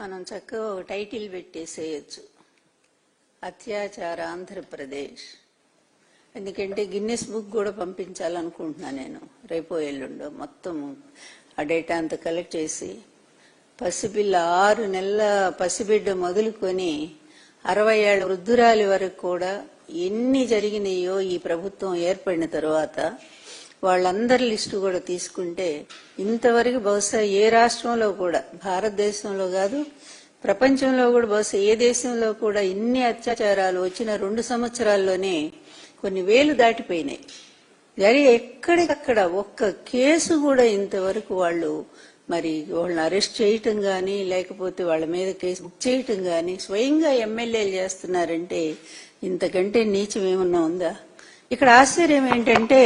మనం చక్కగా ఒక టైటిల్ పెట్టేసేయచ్చు, అత్యాచార ఆంధ్రప్రదేశ్. ఎందుకంటే గిన్నెస్ బుక్ కూడా పంపించాలనుకుంటున్నా నేను రేపో ఎల్లుండో. మొత్తం ఆ డేటా అంతా కలెక్ట్ చేసి పసిపిల్ల 6 నెలల పసిబిడ్డ మొదలుకొని 60 ఏళ్ల వృద్ధురాలి వరకు కూడా ఎన్ని జరిగినాయో ఈ ప్రభుత్వం ఏర్పడిన తర్వాత వాళ్ళందరి లిస్టు కూడా తీసుకుంటే ఇంతవరకు బహుశా ఏ రాష్ట్రంలో కూడా, భారతదేశంలో కాదు ప్రపంచంలో కూడా బహుశా ఏ దేశంలో కూడా ఇన్ని అత్యాచారాలు వచ్చిన 2 సంవత్సరాల్లోనే కొన్ని వేలు దాటిపోయినాయి. మరి ఎక్కడికక్కడ ఒక్క కేసు కూడా ఇంతవరకు వాళ్ళని అరెస్ట్ చేయటం కానీ, లేకపోతే వాళ్ళ మీద కేసు బుక్ చేయటం కానీ స్వయంగా ఎమ్మెల్యేలు చేస్తున్నారంటే ఇంతకంటే నీచం ఏమన్నా ఉందా? ఇక్కడ ఆశ్చర్యం ఏంటంటే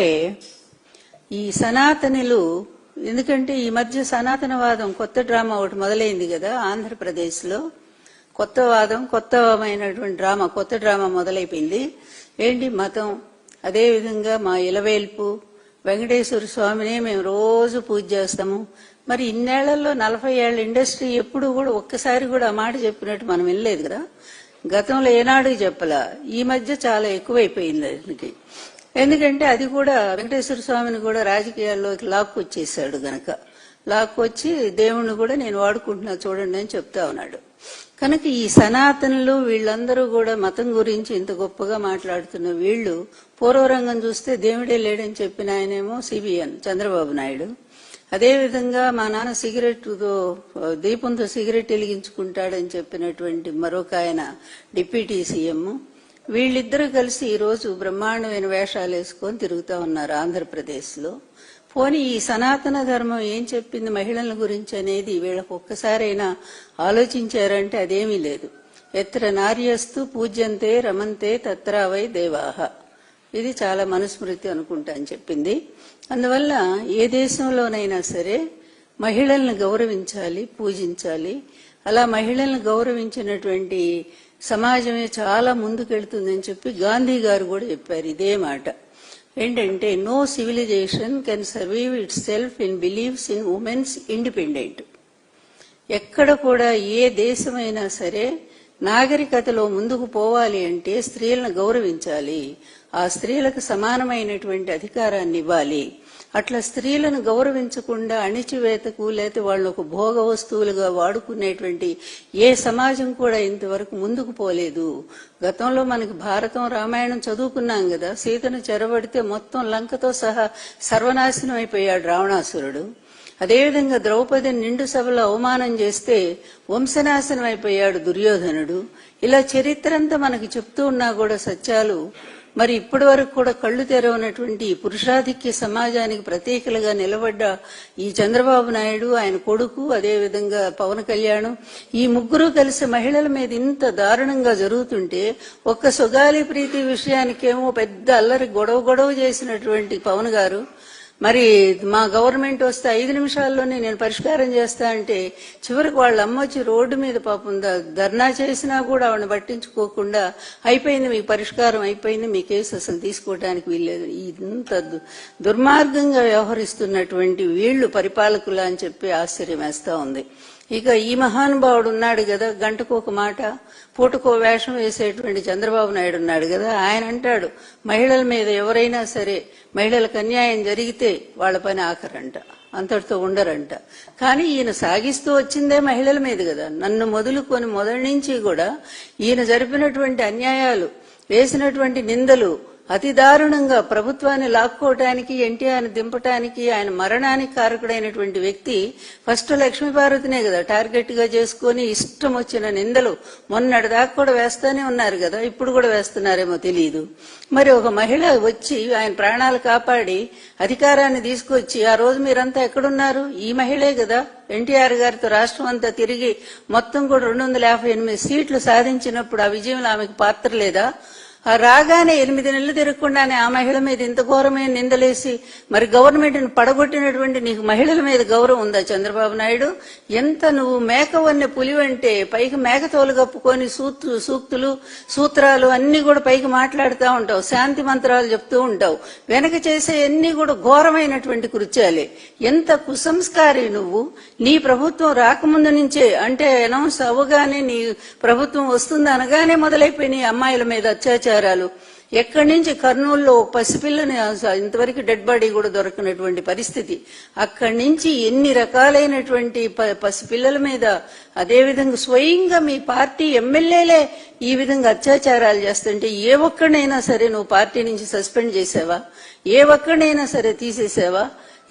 ఈ సనాతనులు, ఎందుకంటే ఈ మధ్య సనాతనవాదం కొత్త డ్రామా ఒకటి మొదలైంది కదా ఆంధ్రప్రదేశ్లో. కొత్తమైనటువంటి డ్రామా, కొత్త డ్రామా మొదలైపోయింది. ఏంటి మతం, అదేవిధంగా మా ఇలవేల్పు వెంకటేశ్వర స్వామినే మేము రోజు పూజ చేస్తాము. మరి ఇన్నేళ్లలో 40 ఏళ్ల ఇండస్ట్రీ ఎప్పుడు కూడా ఒక్కసారి కూడా ఆ మాట చెప్పినట్టు మనం వినలేదు కదా. గతంలో ఏనాడు చెప్పలా, ఈ మధ్య చాలా ఎక్కువైపోయింది దానికి. ఎందుకంటే అది కూడా వెంకటేశ్వర స్వామిని కూడా రాజకీయాల్లోకి లాక్కొచ్చేసాడు గనక, లాక్కొచ్చి దేవుణ్ణి కూడా నేను వాడుకుంటున్నా చూడండి అని చెప్తా ఉన్నాడు. కనుక ఈ సనాతనులు వీళ్ళందరూ కూడా మతం గురించి ఇంత గొప్పగా మాట్లాడుతున్న వీళ్ళు పూర్వరంగం చూస్తే దేవుడే లేడని చెప్పిన ఆయనేమో సిబిఎన్ చంద్రబాబు నాయుడు. అదేవిధంగా మా నాన్న దీపంతో సిగరెట్ వెలిగించుకుంటాడని చెప్పినటువంటి మరొక ఆయన డిప్యూటీ సీఎం. వీళ్ళిద్దరూ కలిసి ఈరోజు బ్రహ్మాండమైన వేషాలు వేసుకొని తిరుగుతూ ఉన్నారు ఆంధ్రప్రదేశ్లో. పోనీ ఈ సనాతన ధర్మం ఏం చెప్పింది మహిళల గురించి అనేది వీళ్ళకు ఒక్కసారైనా ఆలోచించారంటే అదేమీ లేదు. ఎత్ర నార్యస్తు పూజ్యంతే రమంతే తత్రావై దేవాహ, ఇది చాలా మనుస్మృతి అనుకుంటా అని చెప్పింది. అందువల్ల ఏ దేశంలోనైనా సరే మహిళల్ని గౌరవించాలి, పూజించాలి. అలా మహిళల్ని గౌరవించినటువంటి సమాజమే చాలా ముందుకెళ్తుందని చెప్పి గాంధీ గారు కూడా చెప్పారు ఇదే మాట. ఏంటంటే no civilization can survive itself in believes in women's independent. ఎక్కడ కూడా ఏ దేశమైనా సరే నాగరికతలో ముందుకు పోవాలి అంటే స్త్రీలను గౌరవించాలి, ఆ స్త్రీలకు సమానమైనటువంటి అధికారాన్ని ఇవ్వాలి. అట్లా స్త్రీలను గౌరవించకుండా అణిచివేతకు లేకపోతే వాళ్ళని ఒక భోగ వస్తువులుగా వాడుకునేటువంటి ఏ సమాజం కూడా ఇంతవరకు ముందుకు పోలేదు. గతంలో మనకి భారతం రామాయణం చదువుకున్నాం కదా, సీతను చెరబడితే మొత్తం లంకతో సహా సర్వనాశనం అయిపోయాడు రావణాసురుడు. అదేవిధంగా ద్రౌపదిని నిండు సభలో అవమానం చేస్తే వంశనాశనం అయిపోయాడు దుర్యోధనుడు. ఇలా చరిత్ర అంతా మనకి చెప్తూ ఉన్నా కూడా సత్యాలు మరి ఇప్పటి వరకు కూడా కళ్లు తెరవనటువంటి పురుషాధిక్య సమాజానికి ప్రతీకలుగా నిలబడ్డ ఈ చంద్రబాబు నాయుడు, ఆయన కొడుకు, అదేవిధంగా పవన్ కళ్యాణ్, ఈ ముగ్గురు కలిసి మహిళల మీద ఇంత దారుణంగా జరుగుతుంటే ఒక్క సుగాలి ప్రీతి విషయానికేమో పెద్ద అల్లరి గొడవ చేసినటువంటి పవన్ గారు మరి మా గవర్నమెంట్ వస్తే 5 నిమిషాల్లోనే నేను పరిష్కారం చేస్తా అంటే చివరికి వాళ్ళ అమ్మ వచ్చి రోడ్డు మీద పాపం ధర్నా చేసినా కూడా ఆవిడని పట్టించుకోకుండా అయిపోయింది మీకు పరిష్కారం అయిపోయింది, మీ కేసు అసలు తీసుకోవడానికి వీల్లేదు. ఇంత దుర్మార్గంగా వ్యవహరిస్తున్నటువంటి వీళ్లు పరిపాలకులు అని చెప్పి ఆశ్చర్యం వేస్తా ఉంది. ఇక ఈ మహానుభావుడు ఉన్నాడు కదా, గంటకు ఒక మాట పూటకో వేషం వేసేటువంటి చంద్రబాబు నాయుడు ఉన్నాడు కదా, ఆయన అంటాడు మహిళల మీద ఎవరైనా సరే మహిళలకు అన్యాయం జరిగితే వాళ్ళ పని ఆఖరంట, అంతటితో ఉండరంట. కానీ ఈయన సాగిస్తూ వచ్చిందే మహిళల మీద కదా. నన్ను మొదలుకొని మొదటి నుంచి కూడా ఈయన జరిపినటువంటి అన్యాయాలు, వేసినటువంటి నిందలు అతి దారుణంగా ప్రభుత్వాన్ని లాక్కోవటానికి, ఎన్టీఆర్ని దింపటానికి, ఆయన మరణానికి కారకుడైనటువంటి వ్యక్తి ఫస్ట్ లక్ష్మీపార్వతినే కదా టార్గెట్ గా చేసుకుని ఇష్టం వచ్చిన నిందలు మొన్నటి దాకా కూడా వేస్తానే ఉన్నారు కదా, ఇప్పుడు కూడా వేస్తున్నారేమో తెలియదు. మరి ఒక మహిళ వచ్చి ఆయన ప్రాణాలు కాపాడి అధికారాన్ని తీసుకొచ్చి ఆ రోజు మీరంతా ఎక్కడున్నారు? ఈ మహిళే కదా ఎన్టీఆర్ గారితో రాష్ట్రం అంతా తిరిగి మొత్తం కూడా 258 సీట్లు సాధించినప్పుడు ఆ విజయంలో ఆమెకు పాత్ర లేదా? ఆ రాగానే 8 నెలలు తిరగకుండానే ఆ మహిళ మీద ఇంత ఘోరమైన నిందలేసి మరి గవర్నమెంట్ని పడగొట్టినటువంటి నీకు మహిళల మీద గౌరవం ఉందా చంద్రబాబు నాయుడు? ఎంత నువ్వు మేకవన్నె పులివంటే పైకి మేకతోలు కప్పుకొని సూక్తులు సూత్రాలు అన్ని కూడా పైకి మాట్లాడుతూ ఉంటావు, శాంతి మంత్రాలు చెప్తూ ఉంటావు, వెనక చేసే అన్ని కూడా ఘోరమైనటువంటి కృత్యాలే. ఎంత కుసంస్కారి నువ్వు. నీ ప్రభుత్వం రాకముందు నుంచే అంటే అనౌన్స్ అవ్వగానే నీ ప్రభుత్వం వస్తుంది అనగానే మొదలైపోయినాయి అమ్మాయిల మీద అత్యాచారాలు. ఎక్కడి నుంచి కర్నూలులో పసిపిల్లని ఇంతవరకు డెడ్ బాడీ కూడా దొరకనటువంటి పరిస్థితి. అక్కడి నుంచి ఎన్ని రకాలైనటువంటి పసిపిల్లల మీద, అదేవిధంగా స్వయంగా మీ పార్టీ ఎమ్మెల్యేలే ఈ విధంగా అత్యాచారాలు చేస్తుంటే ఏ ఒక్కడినైనా సరే నువ్వు పార్టీ నుంచి సస్పెండ్ చేసావా? ఏ ఒక్కడినైనా సరే తీసేసావా?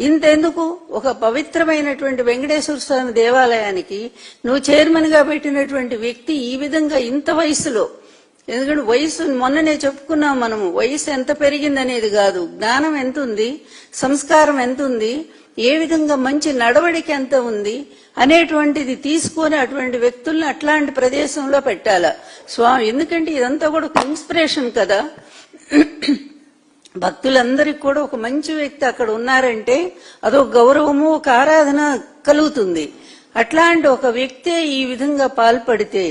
ఇంతెందుకు, ఒక పవిత్రమైనటువంటి వెంకటేశ్వర స్వామి దేవాలయానికి నువ్వు చైర్మన్ గా పెట్టినటువంటి వ్యక్తి ఈ విధంగా ఇంత వయసులో, ఎందుకంటే వయసు మొన్ననే చెప్పుకున్నాం మనము, వయసు ఎంత పెరిగిందనేది కాదు, జ్ఞానం ఎంత ఉంది, సంస్కారం ఎంత ఉంది, ఏ విధంగా మంచి నడవడిక ఎంత ఉంది అనేటువంటిది తీసుకొని అటువంటి వ్యక్తుల్ని అట్లాంటి ప్రదేశంలో పెట్టాలా స్వామి? ఎందుకంటే ఇదంతా కూడా ఒక ఇన్స్పిరేషన్ కదా. భక్తులందరికీ కూడా ఒక మంచి వ్యక్తి అక్కడ ఉన్నారంటే అదొక గౌరవము, ఒక ఆరాధన కలుగుతుంది. అట్లాంటి ఒక వ్యక్తే ఈ విధంగా పాల్పడితే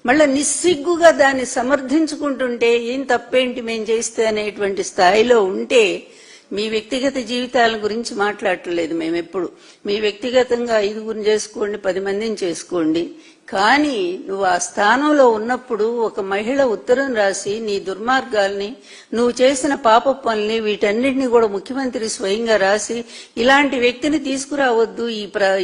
మళ్ళా నిస్సిగ్గుగా దాన్ని సమర్థించుకుంటుంటే ఏం తప్పేంటి మేం చేస్తే అనేటువంటి స్థాయిలో ఉంటే, మీ వ్యక్తిగత జీవితాల గురించి మాట్లాడట్లేదు మేమెప్పుడు. మీ వ్యక్తిగతంగా 5 చేసుకోండి, 10 మందిని చేసుకోండి, కానీ నువ్వు ఆ స్థానంలో ఉన్నప్పుడు ఒక మహిళ ఉత్తరం రాసి నీ దుర్మార్గాల్ని, నువ్వు చేసిన పాప పనుల్ని, వీటన్నిటిని కూడా ముఖ్యమంత్రి స్వయంగా రాసి ఇలాంటి వ్యక్తిని తీసుకురావద్దు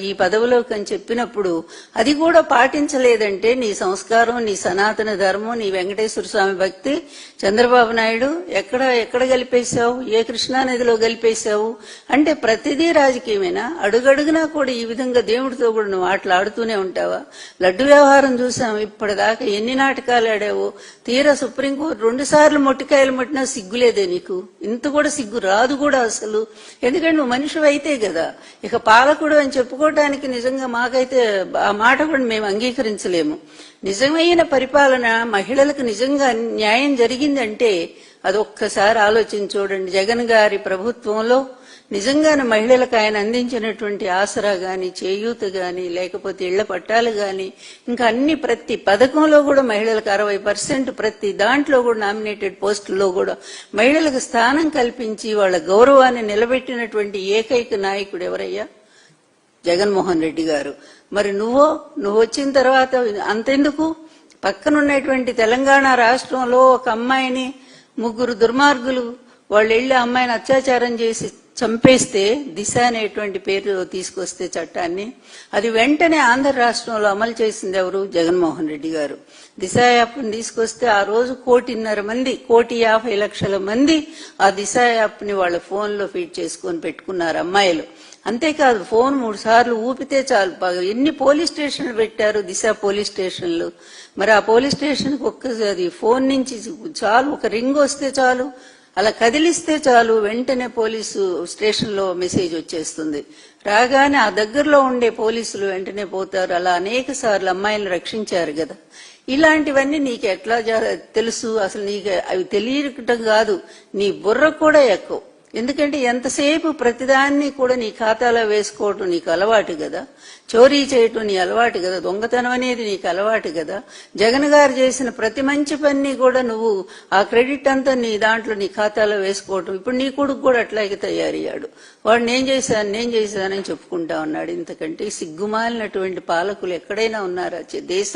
ఈ పదవిలోకి అని చెప్పినప్పుడు అది కూడా పాటించలేదంటే నీ సంస్కారం, నీ సనాతన ధర్మం, నీ వెంకటేశ్వర స్వామి భక్తి చంద్రబాబు నాయుడు ఎక్కడ కలిపేశావు? ఏ కృష్ణానదిలో కలిపేశావు? అంటే ప్రతిదీ రాజకీయమేనా? అడుగడుగునా కూడా ఈ విధంగా దేవుడితో కూడా నువ్వు ఆటలాడుతూనే ఉంటావా? లడ్డు వ్యవహారం చూసాం, ఇప్పటిదాకా ఎన్ని నాటకాలు ఆడావో. తీరా సుప్రీంకోర్టు 2 సార్లు మొట్టికాయలు ముట్టినా సిగ్గులేదే నీకు? ఇంత కూడా సిగ్గు రాదు కూడా అసలు. ఎందుకంటే నువ్వు మనిషివి అయితే కదా. ఇక పాలకుడు అని చెప్పుకోవడానికి నిజంగా మాకైతే ఆ మాట కూడా మేము అంగీకరించలేము. నిజమైన పరిపాలన, మహిళలకు నిజంగా న్యాయం జరిగిందంటే అదొక్కసారి ఆలోచించి చూడండి. జగన్ గారి ప్రభుత్వంలో నిజంగానే మహిళలకు ఆయన అందించినటువంటి ఆసరా గాని, చేయూత గాని, లేకపోతే ఇళ్ల పట్టాలు గాని, ఇంకా అన్ని ప్రతి పథకంలో కూడా మహిళలకు 60% ప్రతి దాంట్లో కూడా నామినేటెడ్ పోస్టుల్లో కూడా మహిళలకు స్థానం కల్పించి వాళ్ళ గౌరవాన్ని నిలబెట్టినటువంటి ఏకైక నాయకుడు ఎవరయ్యా? జగన్మోహన్ రెడ్డి గారు. మరి నువ్వు వచ్చిన తర్వాత అంతెందుకు, పక్కనున్నటువంటి తెలంగాణ రాష్ట్రంలో ఒక అమ్మాయిని 3 దుర్మార్గులు వాళ్ళు వెళ్ళి అమ్మాయిని అత్యాచారం చేసి చంపేస్తే దిశ అనేటువంటి పేరు తీసుకొస్తే చట్టాన్ని, అది వెంటనే ఆంధ్ర రాష్ట్రంలో అమలు చేసింది ఎవరు? జగన్మోహన్ రెడ్డి గారు. దిశ యాప్ని తీసుకొస్తే ఆ రోజు 1.5 మంది, 1,50,00,000 మంది ఆ దిశ యాప్ని వాళ్ళ ఫోన్లో ఫీడ్ చేసుకొని పెట్టుకున్నారు అమ్మాయిలు. అంతేకాదు, ఫోన్ 3 సార్లు ఊపితే చాలు. ఎన్ని పోలీస్ స్టేషన్లు పెట్టారు, దిశ పోలీస్ స్టేషన్లు. మరి ఆ పోలీస్ స్టేషన్కి ఒక్కసారి ఫోన్ నుంచి చాలు, ఒక రింగ్ వస్తే చాలు, అలా కదిలిస్తే చాలు, వెంటనే పోలీసు స్టేషన్లో మెసేజ్ వచ్చేస్తుంది. రాగానే ఆ దగ్గరలో ఉండే పోలీసులు వెంటనే పోతారు. అలా అనేక సార్లు అమ్మాయిలను రక్షించారు కదా. ఇలాంటివన్నీ నీకు ఎట్లా తెలుసు? అసలు నీకు అవి తెలియటం కాదు, నీ బుర్ర కూడా ఎక్కువ. ఎందుకంటే ఎంతసేపు ప్రతిదాన్ని కూడా నీ ఖాతాలో వేసుకోవటం నీకు అలవాటు కదా, చోరీ చేయటం నీ అలవాటు కదా, దొంగతనం అనేది నీకు అలవాటు కదా. జగన్ గారు చేసిన ప్రతి మంచి పని కూడా నువ్వు ఆ క్రెడిట్ అంతా నీ దాంట్లో నీ ఖాతాలో వేసుకోవటం. ఇప్పుడు నీ కొడుకు కూడా అట్లాగే తయారయ్యాడు. వాడు నేను చేశానని చెప్పుకుంటా ఉన్నాడు. ఇంతకంటే సిగ్గుమాలినటువంటి పాలకులు ఎక్కడైనా ఉన్నారా? దేశ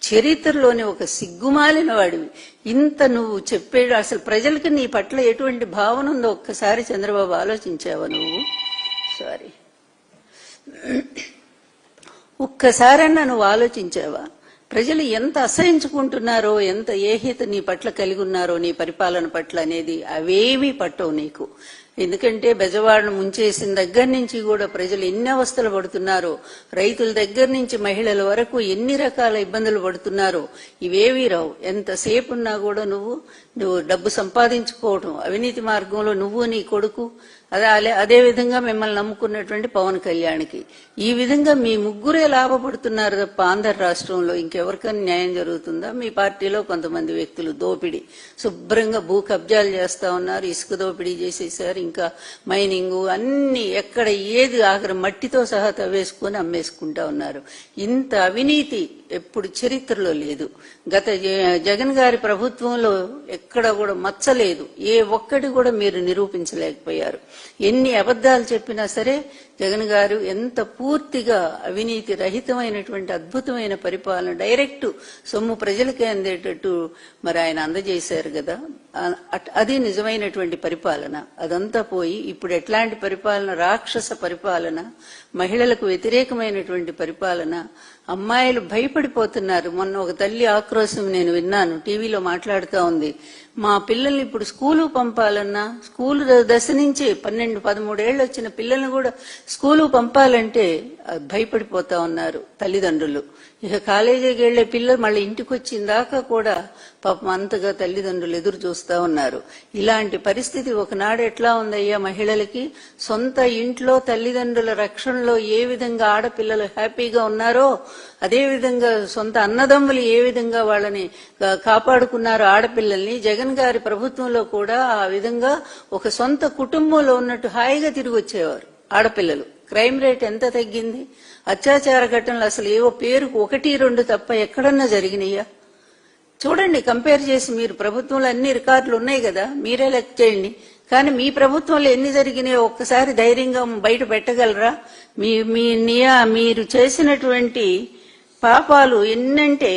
చరిత్రలోని ఒక సిగ్గుమాలిన వాడివి. ఇంత నువ్వు చెప్పేడు, అసలు ప్రజలకు నీ పట్ల ఎటువంటి భావన ఉందో ఒక్కసారి చంద్రబాబు ఆలోచించావా నువ్వు? సారీ, ఒక్కసారన్నా నువ్వు ఆలోచించావా? ప్రజలు ఎంత అసహించుకుంటున్నారో, ఎంత ఏహ్యత నీ పట్ల కలిగి ఉన్నారో నీ పరిపాలన పట్ల అనేది అవేమీ పట్టవు నీకు. ఎందుకంటే బెజవాడను ముంచేసిన దగ్గర నుంచి కూడా ప్రజలు ఎన్ని అవస్థలు పడుతున్నారో, రైతుల దగ్గర నుంచి మహిళల వరకు ఎన్ని రకాల ఇబ్బందులు పడుతున్నారో ఇవేవీ రావు. ఎంతసేపు ఉన్నా కూడా నువ్వు డబ్బు సంపాదించుకోవటం, అవినీతి మార్గంలో నువ్వు నీ కొడుకు, అదే విధంగా మిమ్మల్ని నమ్ముకున్నటువంటి పవన్ కళ్యాణ్కి. ఈ విధంగా మీ ముగ్గురే లాభపడుతున్నారు తప్ప ఆంధ్ర రాష్ట్రంలో ఇంకెవరికైనా న్యాయం జరుగుతుందా? మీ పార్టీలో కొంతమంది వ్యక్తులు దోపిడీ శుభ్రంగా భూ కబ్జాలు చేస్తా ఉన్నారు, ఇసుక దోపిడీ చేసేసారు, ఇంకా మైనింగ్ అన్ని ఎక్కడ ఏది ఆఖరి మట్టితో సహా తవ్వేసుకుని అమ్మేసుకుంటా ఉన్నారు. ఇంత అవినీతి ఎప్పుడు చరిత్రలో లేదు. గత జగన్ గారి ప్రభుత్వంలో ఎక్కడ కూడా మచ్చలేదు. ఏ ఒక్కటి కూడా మీరు నిరూపించలేకపోయారు. ఎన్ని అబద్ధాలు చెప్పినా సరే జగన్ గారు ఎంత పూర్తిగా అవినీతి రహితమైనటువంటి అద్భుతమైన పరిపాలన డైరెక్ట్ సొమ్ము ప్రజలకే అందేటట్టు మరి ఆయన అందజేశారు కదా. అది నిజమైనటువంటి పరిపాలన. అదంతా పోయి ఇప్పుడు ఎట్లాంటి పరిపాలన? రాక్షస పరిపాలన, మహిళలకు వ్యతిరేకమైనటువంటి పరిపాలన. అమ్మాయిలు భయపడిపోతున్నారు. మొన్న ఒక తల్లి ఆక్రోశం నేను విన్నాను, టీవీలో మాట్లాడుతూ ఉంది. మా పిల్లల్ని ఇప్పుడు స్కూలు పంపాలన్నా, స్కూలు దశ నుంచి 12-13 ఏళ్ళు వచ్చిన పిల్లల్ని కూడా స్కూలు పంపాలంటే భయపడిపోతా ఉన్నారు తల్లిదండ్రులు. ఇక కాలేజీకి వెళ్లే పిల్లలు మళ్ళీ ఇంటికి వచ్చిన దాకా కూడా పాపం అంతగా తల్లిదండ్రులు ఎదురు చూస్తా ఉన్నారు. ఇలాంటి పరిస్థితి ఒకనాడు ఎట్లా ఉందయ్యా మహిళలకి? సొంత ఇంట్లో తల్లిదండ్రుల రక్షణలో ఏ విధంగా ఆడపిల్లలు హ్యాపీగా ఉన్నారో అదే విధంగా సొంత అన్నదమ్ములు ఏ విధంగా వాళ్ళని కాపాడుకున్నారో ఆడపిల్లల్ని, జగన్ గారి ప్రభుత్వంలో కూడా ఆ విధంగా ఒక సొంత కుటుంబంలో ఉన్నట్టు హాయిగా తిరిగి వచ్చేవారు ఆడపిల్లలు. క్రైమ్ రేట్ ఎంత తగ్గింది? అత్యాచార ఘటనలు అసలు ఏవో పేరుకు 1-2 తప్ప ఎక్కడన్నా జరిగినాయా? చూడండి, కంపేర్ చేసి. మీరు ప్రభుత్వంలో అన్ని రికార్డులు ఉన్నాయి కదా, మీరే లెక్క చేయండి. కానీ మీ ప్రభుత్వంలో ఎన్ని జరిగినాయో ఒక్కసారి ధైర్యంగా బయట పెట్టగలరా? మీరు చేసినటువంటి పాపాలు ఎన్నంటే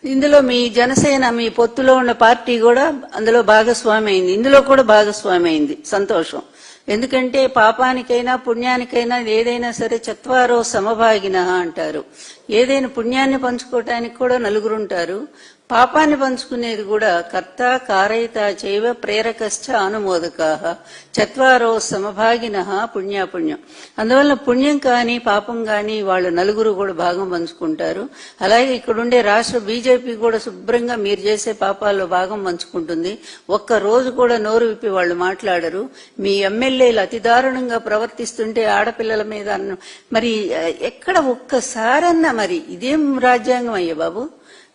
ఇందులో మీ జనసేన, మీ పొత్తులో ఉన్న పార్టీ కూడా అందులో భాగస్వామి అయింది. ఇందులో కూడా భాగస్వామి అయింది. సంతోషం. ఎందుకంటే పాపానికైనా పుణ్యానికైనా ఏదైనా సరే చత్వారో సమభాగిన అంటారు. ఏదైనా పుణ్యాన్ని పంచుకోవటానికి కూడా నలుగురుంటారు, పాపాన్ని పంచుకునేది కూడా కర్త కారయిత చైవ ప్రేరకశ్చ అనుమోదకాః చత్వారో సమభాగినః పుణ్యాపుణ్యం. అందువల్ల పుణ్యం కానీ పాపం కానీ వాళ్ళు నలుగురు కూడా భాగం పంచుకుంటారు. అలాగే ఇక్కడుండే రాష్ట్ర బీజేపీ కూడా శుభ్రంగా మీరు చేసే పాపాల్లో భాగం పంచుకుంటుంది. ఒక్క రోజు కూడా నోరు విప్పి వాళ్ళు మాట్లాడరు. మీ ఎమ్మెల్యేలు అతి దారుణంగా ప్రవర్తిస్తుంటే ఆడపిల్లల మీద మరి ఎక్కడ ఒక్కసారన్నా మరి ఇదేం రాజ్యాంగం అయ్యా బాబు?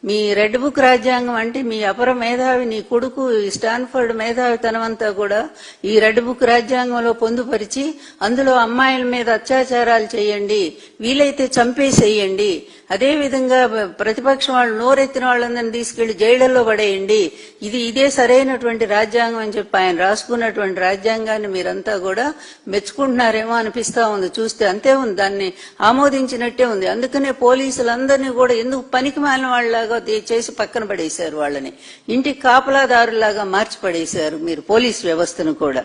మీ రెడ్ బుక్ రాజ్యాంగం అంటే మీ అపర మేధావి, నీ కొడుకు స్టాన్ఫర్డ్ మేధావితనమంతా కూడా ఈ రెడ్ బుక్ రాజ్యాంగంలో పొందుపరిచి అందులో అమ్మాయిల మీద అత్యాచారాలు చేయండి, వీలైతే చంపేసేయండి, అదేవిధంగా ప్రతిపక్షం వాళ్ళు నోరెత్తిన వాళ్ళందరినీ తీసుకెళ్లి జైళ్లలో పడేయండి, ఇదే సరైనటువంటి రాజ్యాంగం అని చెప్పి ఆయన రాసుకున్నటువంటి రాజ్యాంగాన్ని మీరంతా కూడా మెచ్చుకుంటున్నారేమో అనిపిస్తా ఉంది చూస్తే. అంతే ఉంది, దాన్ని ఆమోదించినట్టే ఉంది. అందుకనే పోలీసులందరినీ కూడా ఎందుకు పనికి మాలిన వాళ్ళలాగా చేసి పక్కన పడేశారు, వాళ్ళని ఇంటికి కాపలాదారులాగా మార్చి పడేశారు మీరు పోలీస్ వ్యవస్థను కూడా.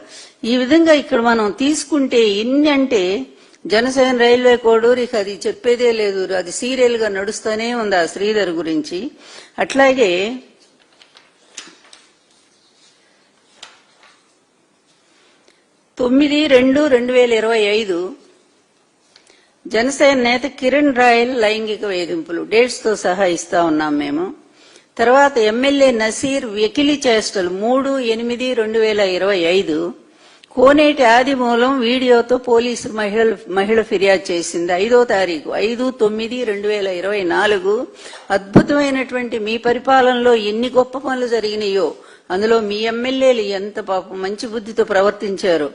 ఈ విధంగా ఇక్కడ మనం తీసుకుంటే ఎన్ని అంటే జనసేన రైల్వే కోడూరికి అది చెప్పేదే లేదు, అది సీరియల్ గా నడుస్తూనే ఉంది ఆ శ్రీధర్ గురించి. అట్లాగే తొమ్మిది 2/2025 జనసేన నేత కిరణ్ రాయల్ లైంగిక వేధింపులు డేట్స్ తో సహా ఇస్తా ఉన్నాం మేము. తర్వాత ఎమ్మెల్యే నసీర్ వెకిలి చేష్టలు 3/8/2025 కోనేటి ఆదిమూలం వీడియోతో పోలీసులు మహిళ ఫిర్యాదు చేసింది. 5వ తారీఖు 5/9/2024 అద్భుతమైనటువంటి మీ పరిపాలనలో ఎన్ని గొప్ప పనులు జరిగినాయో అందులో మీ ఎమ్మెల్యేలు ఎంత పాపం మంచి బుద్ధితో ప్రవర్తించారు.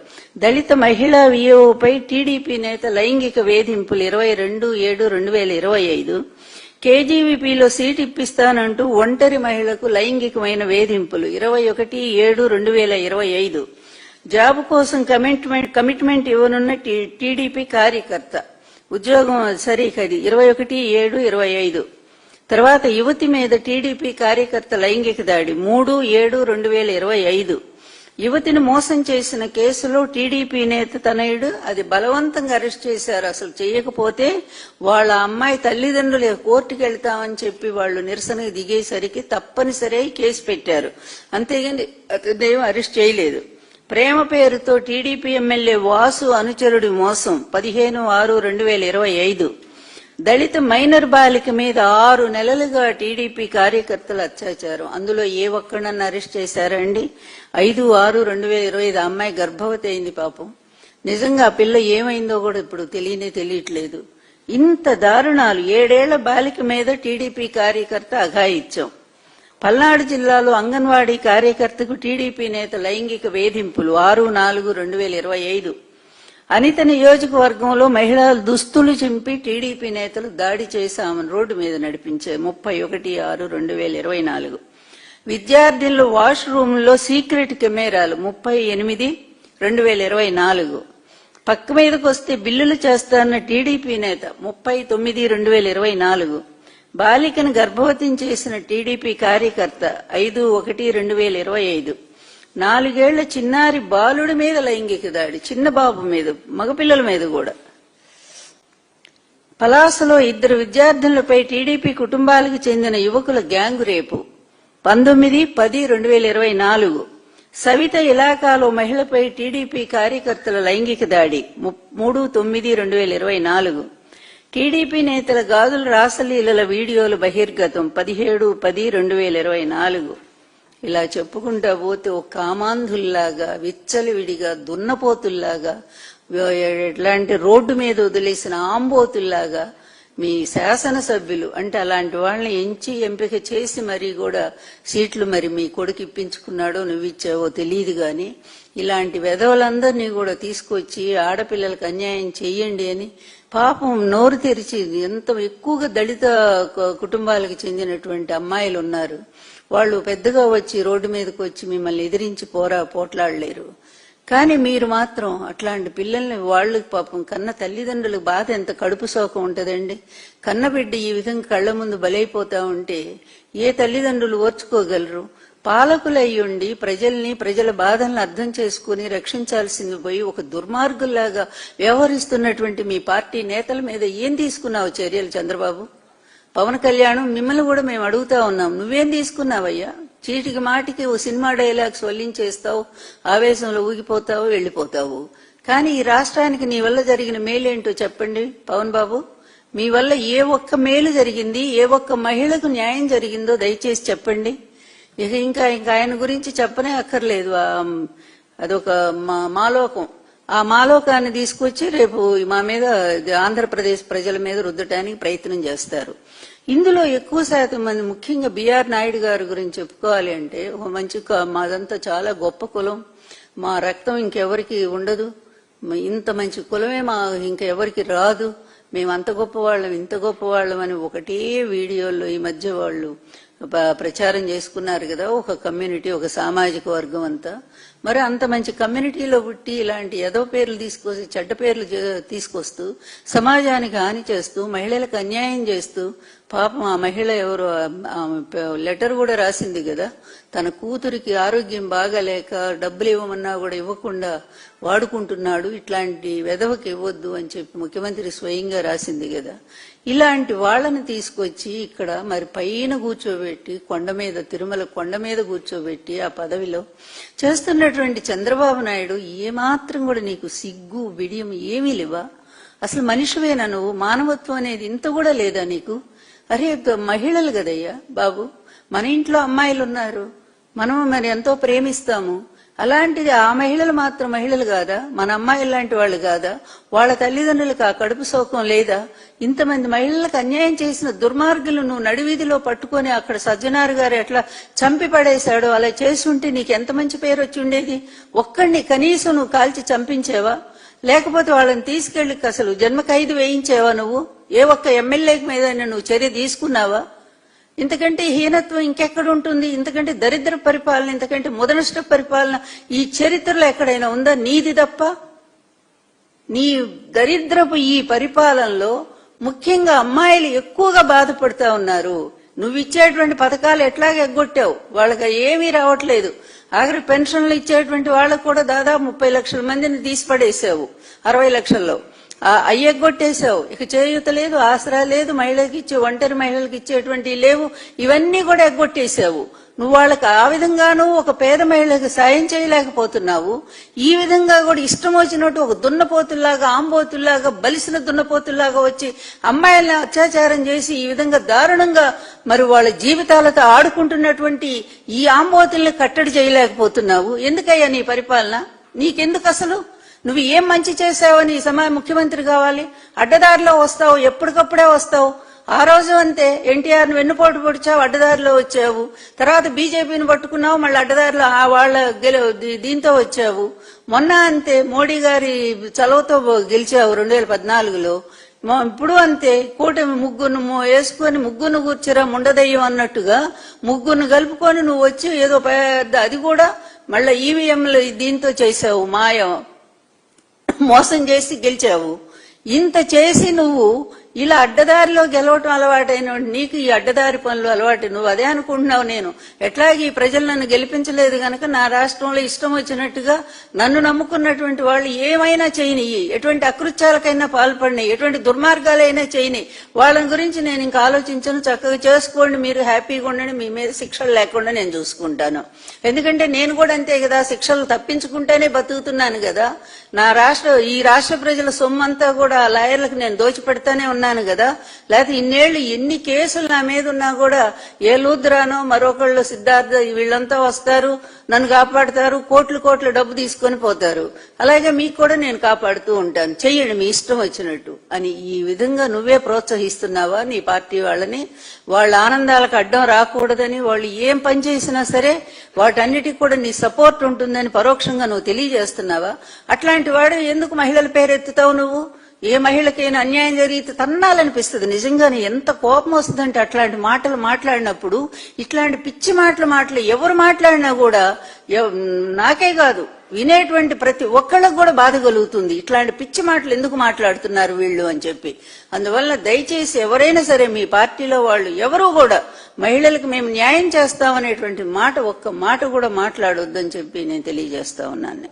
దళిత మహిళా వియోపై టీడీపీ నేత లైంగిక వేధింపులు 22/7/2025 కేజీవీపీలో సీటు ఇప్పిస్తానంటూ ఒంటరి మహిళకు లైంగికమైన వేధింపులు 21/7/2025 జాబ్ కోసం కమిట్మెంట్ ఇవ్వనున్న టీడీపీ కార్యకర్త ఉద్యోగం సరికది 21/7/25 తర్వాత యువతి మీద టీడీపీ కార్యకర్త లైంగిక దాడి 3/7/2025 యువతిని మోసం చేసిన కేసులో టీడీపీ నేత తనయుడు అది బలవంతంగా అరెస్ట్ చేశారు. అసలు చేయకపోతే వాళ్ళ అమ్మాయి తల్లిదండ్రులు కోర్టుకు వెళ్తామని చెప్పి వాళ్ళు నిరసనకు దిగేసరికి తప్పనిసరి కేసు పెట్టారు. అంతేగాని అతనేమో అరెస్ట్ చేయలేదు. ప్రేమ పేరుతో టీడీపీ ఎమ్మెల్యే వాసు అనుచరుడి మోసం 15/6/2025 దళిత మైనర్ బాలిక మీద 6 నెలలుగా టీడీపీ కార్యకర్తల అత్యాచారం. అందులో ఏ ఒక్కడన్నా అరెస్ట్ చేశారండి? 5/6/2025 అమ్మాయి గర్భవతి అయింది పాపం. నిజంగా ఆ పిల్ల ఏమైందో కూడా ఇప్పుడు తెలియట్లేదు. ఇంత దారుణాలు. 7 ఏళ్ల బాలిక మీద టీడీపీ కార్యకర్త అఘాయిత్యం. పల్నాడు జిల్లాలో అంగన్వాడీ కార్యకర్తకు టీడీపీ నేత లైంగిక వేధింపులు 6/4/2025. అనిత నియోజకవర్గంలో మహిళల దుస్తులు చింపి టీడీపీ నేతలు దాడి చేసి ఆమెను రోడ్డు మీద నడిపించారు 31/6/2024. విద్యార్థులు వాష్ రూమ్లో సీక్రెట్ కెమెరాలు 38/2024. పక్క మీదకు వస్తే బిల్లులు చేస్తారన్న టీడీపీ నేత 30/9/2024. బాలికను గర్భవతిని చేసిన టీడీపీ కార్యకర్త 5/1/2025. 4 ఏళ్ల చిన్నారి బాలుడి మీద లైంగిక దాడి, చిన్న బాబు మీద, మగపిల్లల మీద కూడా. పలాసలో 2 విద్యార్థులపై టీడీపీ కుటుంబాలకు చెందిన యువకుల గ్యాంగు రేపు 19/10/2024. సవిత ఇలాకాలో మహిళపై టీడీపీ కార్యకర్తల లైంగిక దాడి 3/9/2024. టీడీపీ నేతల గాజుల రాసలీలల వీడియోలు బహిర్గతం 17/10/2024. ఇలా చెప్పుకుంటా పోతే ఒక కామాంధుల్లాగా, విచ్చలవిడిగా, దున్నపోతుల్లాగా, ఇట్లాంటి రోడ్డు మీద వదిలేసిన ఆంబోతుల్లాగా మీ శాసనసభ్యులు అంటే అలాంటి వాళ్ళని ఎంపిక చేసి మరీ కూడా సీట్లు మరి మీ కొడుకు ఇప్పించుకున్నాడో నువ్వు ఇచ్చావో తెలియదు గాని ఇలాంటి వెధవలందరినీ కూడా తీసుకొచ్చి ఆడపిల్లలకు అన్యాయం చెయ్యండి అని పాపం నోరు తెరిచి ఎంత ఎక్కువగా దళిత కుటుంబాలకు చెందినటువంటి అమ్మాయిలు ఉన్నారు. వాళ్ళు పెద్దగా వచ్చి రోడ్డు మీదకి వచ్చి మిమ్మల్ని ఎదిరించి పోట్లాడలేరు. కానీ మీరు మాత్రం అట్లాంటి పిల్లల్ని వాళ్ళకి పాపం కన్న తల్లిదండ్రులకు బాధ ఎంత కడుపు శోకం ఉంటదండి. కన్నబిడ్డ ఈ విధంగా కళ్ల ముందు బలైపోతా ఉంటే ఏ తల్లిదండ్రులు ఓర్చుకోగలరు? పాలకులయ్యుండి ప్రజల బాధలను అర్థం చేసుకుని రక్షించాల్సింది పోయి ఒక దుర్మార్గుల్లాగా వ్యవహరిస్తున్నటువంటి మీ పార్టీ నేతల మీద ఏం తీసుకున్నావు చర్యలు చంద్రబాబు? పవన్ కళ్యాణ్ మిమ్మల్ని కూడా మేము అడుగుతా ఉన్నాం, నువ్వేం తీసుకున్నావయ్యా? చీటికి మాటికి ఓ సినిమా డైలాగ్స్ వల్లించేస్తావు, ఆవేశంలో ఊగిపోతావు, వెళ్లిపోతావు. కానీ ఈ రాష్ట్రానికి నీ వల్ల జరిగిన మేలేంటో చెప్పండి పవన్ బాబు. మీ వల్ల ఏ ఒక్క మేలు జరిగింది, ఏ ఒక్క మహిళకు న్యాయం జరిగిందో దయచేసి చెప్పండి. ఇంకా ఆయన గురించి చెప్పనే అక్కర్లేదు. అదొక మాలోకం. ఆ మాలోకాన్ని తీసుకొచ్చి రేపు మా మీద ఆంధ్రప్రదేశ్ ప్రజల మీద రుద్దటానికి ప్రయత్నం చేస్తారు. ఇందులో ఎక్కువ శాతం మంది ముఖ్యంగా బిఆర్ నాయుడు గారి గురించి చెప్పుకోవాలి అంటే ఒక మంచి మాదంతా చాలా గొప్ప కులం, మా రక్తం ఇంకెవరికి ఉండదు, ఇంత మంచి కులమే మా ఇంకెవరికి రాదు, మేము అంత గొప్పవాళ్ళం ఇంత గొప్పవాళ్ళం అని ఒకటే వీడియోల్లో ఈ మధ్య వాళ్ళు ప్రచారం చేసుకున్నారు కదా. ఒక కమ్యూనిటీ, ఒక సామాజిక వర్గం అంతా. మరి అంత మంచి కమ్యూనిటీలో పుట్టి ఇలాంటి ఏదో పేర్లు తీసుకొచ్చి చెడ్డ పేర్లు తీసుకొస్తూ సమాజానికి హాని చేస్తూ మహిళలకు అన్యాయం చేస్తూ పాపం ఆ మహిళ ఎవరో లెటర్ కూడా రాసింది కదా, తన కూతురికి ఆరోగ్యం బాగాలేక డబ్బులు ఇవ్వమన్నా కూడా ఇవ్వకుండా వాడుకుంటున్నాడు, ఇట్లాంటి వెధవకి ఇవ్వద్దు అని చెప్పి ముఖ్యమంత్రి స్వయంగా రాసింది కదా. ఇలాంటి వాళ్ళని తీసుకొచ్చి ఇక్కడ మరి పైన కూర్చోబెట్టి తిరుమల కొండ మీద కూర్చోబెట్టి ఆ పదవిలో చేస్తున్నటువంటి చంద్రబాబు నాయుడు ఏమాత్రం కూడా నీకు సిగ్గు బిడియం ఏమీ లేవా? అసలు మనిషివేనా నువ్వు? మానవత్వం అనేది ఇంత కూడా లేదా నీకు? అరే మహిళలు కదయ్యా బాబు, మన ఇంట్లో అమ్మాయిలు ఉన్నారు, మనము మరి ఎంతో ప్రేమిస్తాము. అలాంటిది ఆ మహిళలు మాత్రం మహిళలు కాదా? మన అమ్మాయిలు లాంటి వాళ్ళు కాదా? వాళ్ళ తల్లిదండ్రులకు ఆ కడుపు శోకం లేదా? ఇంతమంది మహిళలకు అన్యాయం చేసిన దుర్మార్గులు నువ్వు నడివీధిలో పట్టుకొని అక్కడ సజ్జనార్ గారు ఎట్లా చంపి పడేశాడో అలా చేసి ఉంటే నీకు ఎంత మంచి పేరు వచ్చి ఉండేది. ఒక్కడిని కనీసం నువ్వు కాల్చి చంపించేవా? లేకపోతే వాళ్ళని తీసుకెళ్లి అసలు జన్మ ఖైదు వేయించేవా? నువ్వు ఏ ఒక్క ఎమ్మెల్యే మీద నువ్వు చర్య తీసుకున్నావా? ఇంతకంటే హీనత్వం ఇంకెక్కడ ఉంటుంది? ఇంతకంటే దరిద్ర పరిపాలన, ఇంతకంటే ముదనష్ట పరిపాలన ఈ చరిత్రలో ఎక్కడైనా ఉందా? నీది తప్ప. నీ దరిద్రపు ఈ పరిపాలనలో ముఖ్యంగా అమ్మాయిలు ఎక్కువగా బాధపడుతా ఉన్నారు. నువ్వు ఇచ్చేటువంటి పథకాలు ఎట్లాగ ఎగ్గొట్టావు, వాళ్ళకి ఏమీ రావట్లేదు. ఆఖరి పెన్షన్లు ఇచ్చేటువంటి వాళ్ళకు కూడా దాదాపు 30 లక్షల మందిని తీసిపడేసావు 60 లక్షల్లో. అయ్యగొట్టేశావు. ఇక చేయూత లేదు, ఆసరా లేదు, మహిళలకు ఒంటరి మహిళలకు ఇచ్చేటువంటి లేవు, ఇవన్నీ కూడా ఎగ్గొట్టేశావు. నువ్వు వాళ్ళకి ఆ విధంగానూ ఒక పేద మహిళలకు సాయం చేయలేకపోతున్నావు. ఈ విధంగా కూడా ఇష్టం వచ్చినట్టు ఒక దున్నపోతుల్లాగా, ఆంబోతుల్లాగా, బలిసిన దున్నపోతుల్లాగా వచ్చి అమ్మాయిల్ని అత్యాచారం చేసి ఈ విధంగా దారుణంగా మరి వాళ్ళ జీవితాలతో ఆడుకుంటున్నటువంటి ఈ ఆంబోతుల్ని కట్టడి చేయలేకపోతున్నావు. ఎందుకయ్యా నీ పరిపాలన? నీకెందుకు అసలు? నువ్వు ఏం మంచి చేసావని ముఖ్యమంత్రి కావాలి? అడ్డదారిలో వస్తావు, ఎప్పటికప్పుడే వస్తావు. ఆ రోజు అంతే, ఎన్టీఆర్ని వెన్నుపోటు పొడిచావు, అడ్డదారిలో వచ్చావు. తర్వాత బీజేపీని పట్టుకున్నావు, మళ్ళీ అడ్డదారిలో వాళ్ళ దీంతో వచ్చావు. మొన్న అంతే, మోడీ గారి చలవతో గెలిచావు 2014లో. ఇప్పుడు అంతే, కూటమి ముగ్గురు వేసుకొని ముగ్గురు కూర్చురా ముండదయ్యం అన్నట్టుగా ముగ్గురు కలుపుకొని నువ్వు వచ్చి ఏదో పెద్ద, అది కూడా మళ్ళీ ఈవీఎంలు దీంతో చేసావు, మాయం మోసం చేసి గెలిచావు. ఇంత చేసి నువ్వు ఇలా అడ్డదారిలో గెలవటం అలవాటైన నీకు ఈ అడ్డదారి పనులు అలవాటు. నువ్వు అదే అనుకుంటున్నావు. నేను ఎట్లాగే ఈ ప్రజలు నన్ను గెలిపించలేదు గనక నా రాష్ట్రంలో ఇష్టం వచ్చినట్టుగా నన్ను నమ్ముకున్నటువంటి వాళ్ళు ఏమైనా చేయని, ఎటువంటి అకృత్యాలకైనా పాల్పడినాయి, ఎటువంటి దుర్మార్గాలైనా చేయని, వాళ్ళని గురించి నేను ఇంకా ఆలోచించను. చక్కగా చేసుకోండి, మీరు హ్యాపీగా ఉండండి, మీ మీద శిక్షలు లేకుండా నేను చూసుకుంటాను. ఎందుకంటే నేను కూడా అంతే కదా, శిక్షలు తప్పించుకుంటేనే బతుకుతున్నాను కదా. ఈ రాష్ట్ర ప్రజల సొమ్మంతా కూడా లాయర్లకు నేను దోచిపెడతానే ఉన్నాను కదా. లేకపోతే ఇన్నేళ్లు ఎన్ని కేసులు నా మీద ఉన్నా కూడా ఏ లూద్రానో మరొకళ్ళు సిద్ధార్థ వీళ్ళంతా వస్తారు, నన్ను కాపాడుతారు, కోట్లు డబ్బు తీసుకొని పోతారు. అలాగే మీకు కూడా నేను కాపాడుతూ ఉంటాను, చెయ్యండి మీ ఇష్టం వచ్చినట్టు అని. ఈ విధంగా నువ్వే ప్రోత్సహిస్తున్నావా నీ పార్టీ వాళ్ళని? వాళ్ళ ఆనందాలకు అడ్డం రాకూడదని, వాళ్ళు ఏం పని చేసినా సరే వాటన్నిటికి కూడా నీ సపోర్ట్ ఉంటుందని పరోక్షంగా నువ్వు తెలియజేస్తున్నావా? అట్లాంటి వాడు ఎందుకు మహిళల పేరెత్తుతావు నువ్వు? ఏ మహిళకైనా అన్యాయం జరిగితే తన్నాలనిపిస్తుంది. నిజంగానే ఎంత కోపం వస్తుందంటే అట్లాంటి మాటలు మాట్లాడినప్పుడు. ఇట్లాంటి పిచ్చి మాటలు ఎవరు మాట్లాడినా కూడా నాకే కాదు, వినేటువంటి ప్రతి ఒక్కళ్ళకు కూడా బాధ కలుగుతుంది. ఇట్లాంటి పిచ్చి మాటలు ఎందుకు మాట్లాడుతున్నారు వీళ్ళు అని చెప్పి. అందువల్ల దయచేసి ఎవరైనా సరే మీ పార్టీలో వాళ్ళు ఎవరూ కూడా మహిళలకు మేము న్యాయం చేస్తామనేటువంటి మాట ఒక్క మాట కూడా మాట్లాడొద్దని చెప్పి నేను తెలియజేస్తా ఉన్నాను.